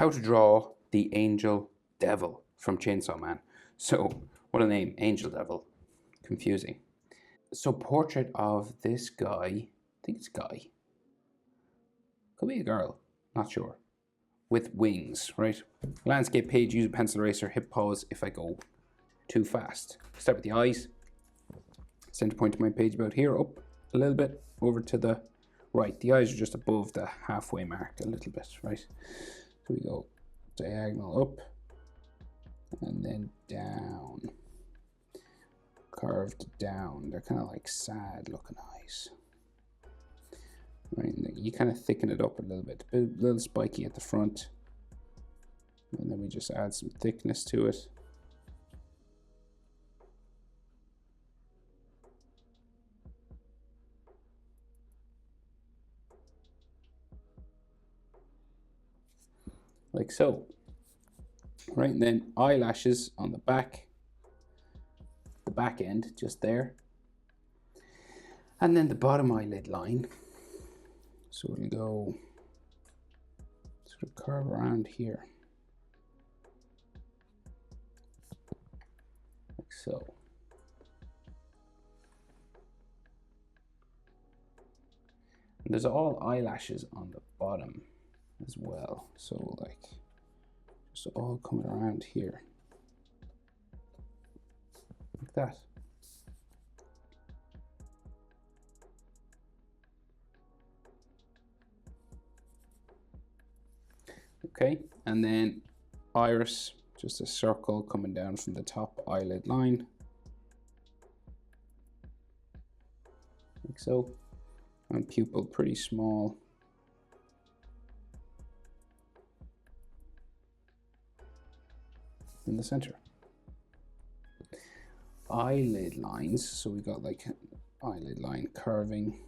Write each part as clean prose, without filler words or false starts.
how to draw the angel devil from Chainsaw Man. So, what a name, Angel Devil. Confusing. So, portrait of this guy, I think it's Guy. Could be a girl, not sure. With wings, right? Landscape page, use a pencil eraser, hit pause if I go too fast. Start with the eyes. Center point of my page about here, up a little bit, over to the right. The eyes are just above the halfway mark a little bit, right? So we go diagonal up and then down, curved down. They're kind of like sad looking eyes. Right, you kind of thicken it up a little bit, a little spiky at the front, and then we just add some thickness to it. Like so. Right, and then eyelashes on the back end, just there. And then the bottom eyelid line. So it'll go sort of curve around here. Like so. And there's all eyelashes on the bottom as well. So like just all coming around here. Like that. Okay, and then iris, just a circle coming down from the top eyelid line. Like so. And pupil pretty small. In the center. Eyelid lines, so we got like eyelid line curving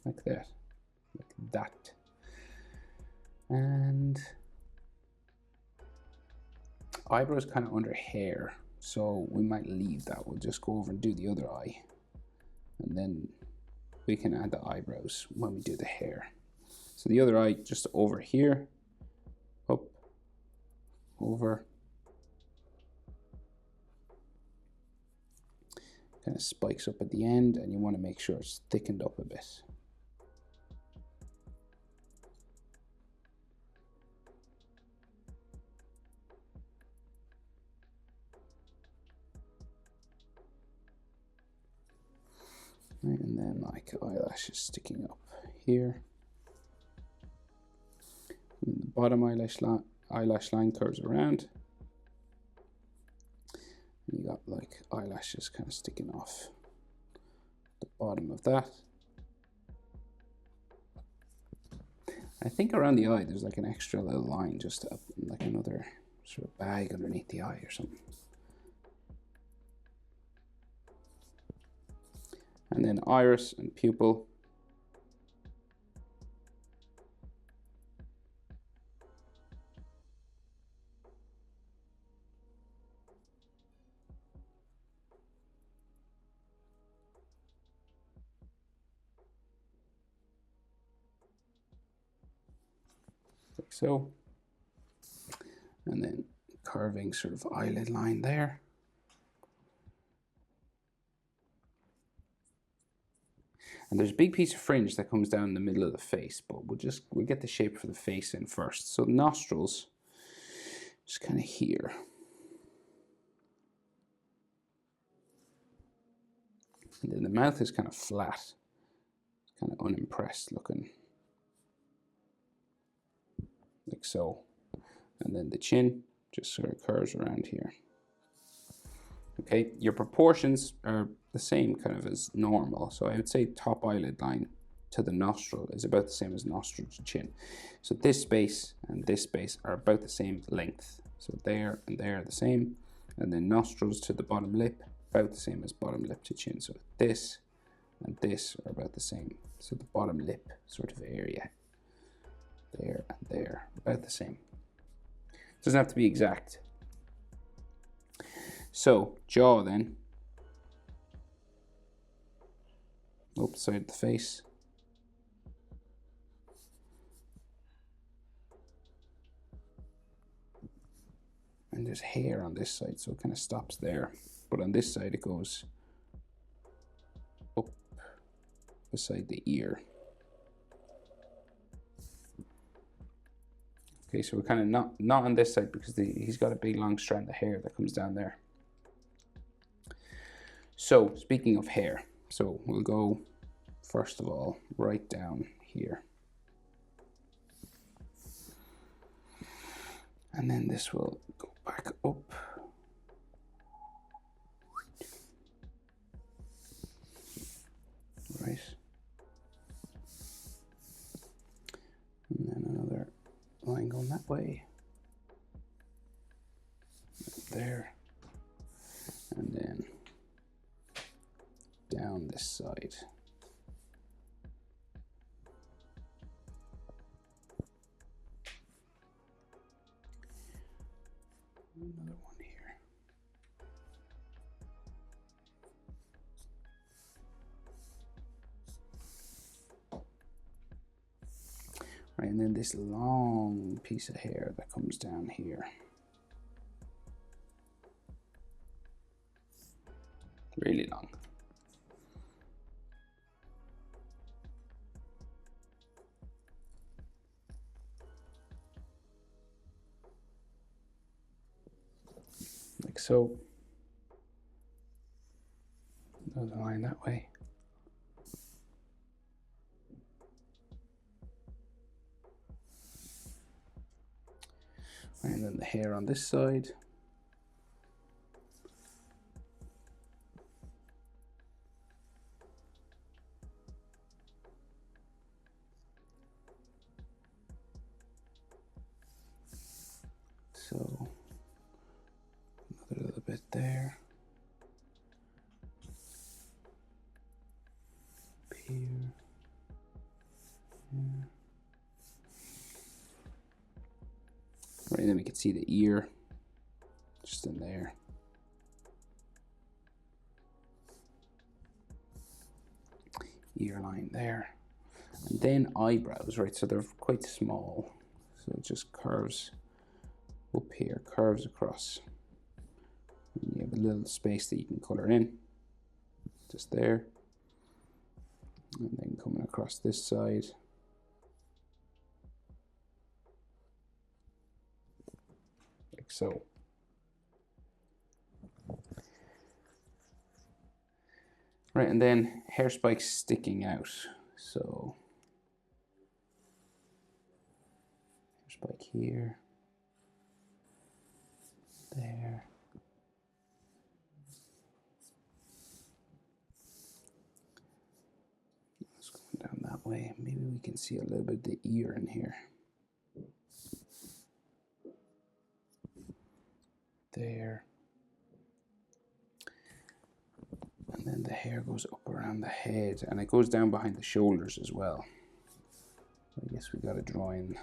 like that, and eyebrows kind of under hair, so we might leave that. We'll just go over and do the other eye, and then we can add the eyebrows when we do the hair. So the other eye just over here, up, over, kind of spikes up at the end, and you want to make sure it's thickened up a bit. And then like eyelashes sticking up here. And the bottom eyelash line curves around. And you got like eyelashes kind of sticking off the bottom of that. I think around the eye there's like an extra little line, just up, like another sort of bag underneath the eye or something. And then iris and pupil. Like so. And then curving sort of eyelid line there. And there's a big piece of fringe that comes down the middle of the face, but we'll get the shape for the face in first. So nostrils, just kind of here. And then the mouth is kind of flat, kind of unimpressed looking, like so. And then the chin just sort of curves around here. Okay, your proportions are the same kind of as normal. So I would say top eyelid line to the nostril is about the same as nostril to chin. So this space and this space are about the same length. So there and there are the same. And then nostrils to the bottom lip, about the same as bottom lip to chin. So this and this are about the same. So the bottom lip sort of area, there and there, about the same. It doesn't have to be exact. So jaw then, up the side of the face. And there's hair on this side, so it kind of stops there. But on this side, it goes up beside the ear. Okay, so we're kind of not on this side because he's got a big long strand of hair that comes down there. So speaking of hair, so we'll go first of all right down here. And then this will go back up. Right. And then another line going that way. There. And then down this side. Another one here. Right, and then this long piece of hair that comes down here. Really long. Like so. Another line that way. And then the hair on this side. So another little bit there. Here. Here. Right, then we can see the ear just in there. Ear line there. And then eyebrows, right? So they're quite small. So it just curves up here, curves across. And you have a little space that you can color in. Just there. And then coming across this side. Like so. Right, and then hair spikes sticking out. So hair spike here, there. It's going down that way. Maybe we can see a little bit of the ear in here. There. And then the hair goes up around the head, and it goes down behind the shoulders as well. I guess we got to draw in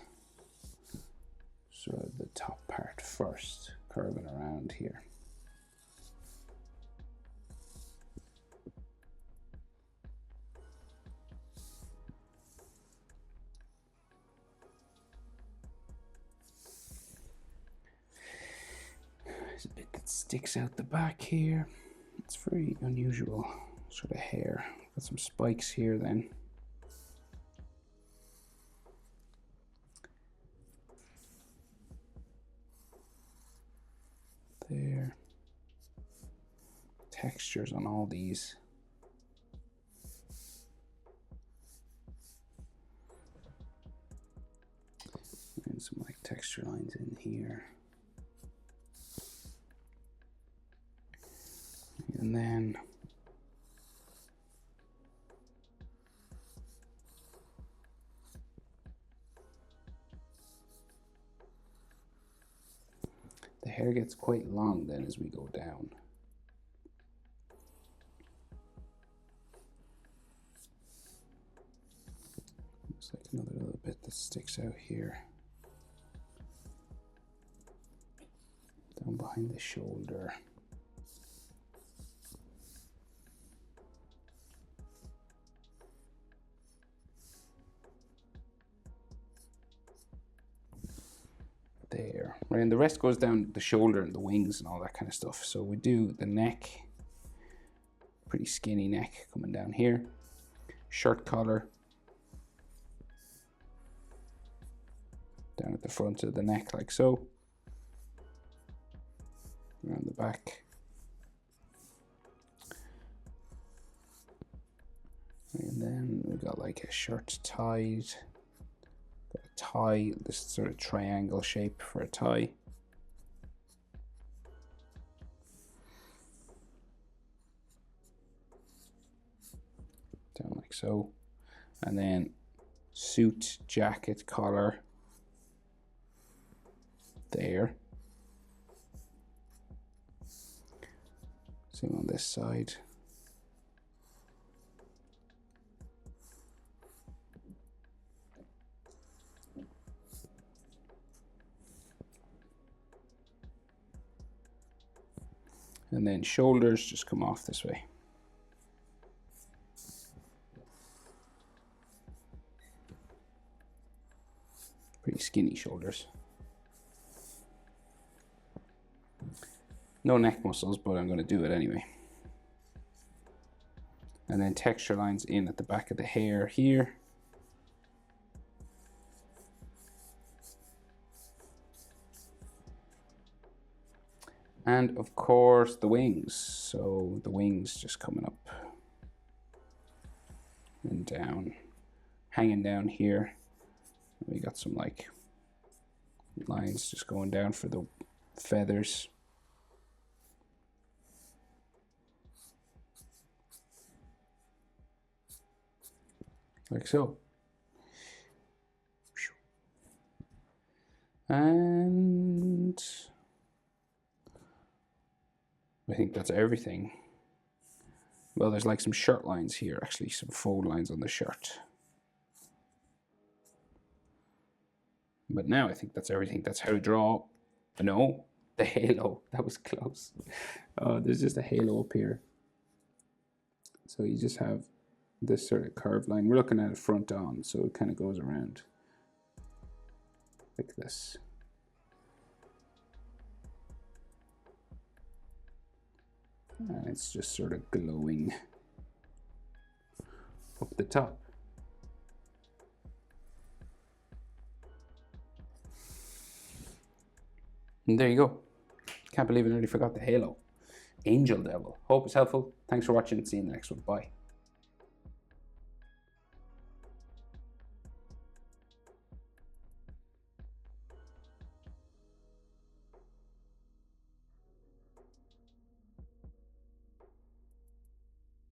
sort of the top part first, curving around here. There's a bit that sticks out the back here. It's very unusual sort of hair. Got some spikes here then. There. Textures on all these. And some like texture lines in here. And then the hair gets quite long then as we go down. Looks like another little bit that sticks out here. Down behind the shoulder. there. Right, and the rest goes down the shoulder and the wings and all that kind of stuff. So we do the neck, pretty skinny neck coming down here. Shirt collar down at the front of the neck like so. Around the back. And then we got like a shirt tied. Got a tie, this sort of triangle shape for a tie. Down like so. And then suit, jacket, collar there. Same on this side. And then shoulders just come off this way. Pretty skinny shoulders. No neck muscles, but I'm going to do it anyway. And then texture lines in at the back of the hair here. And of course the wings. So the wings just coming up and down, hanging down here. We got some like lines just going down for the feathers. Like so. And I think that's everything. Well, there's like some shirt lines here, actually, some fold lines on the shirt. But now I think that's everything. That's how to draw, no, the halo. That was close. There's just a halo up here. So you just have this sort of curved line. We're looking at it front on, so it kind of goes around like this. And it's just sort of glowing up the top. And there you go. Can't believe I nearly forgot the halo. Angel Devil. Hope it's helpful. Thanks for watching. See you in the next one. Bye.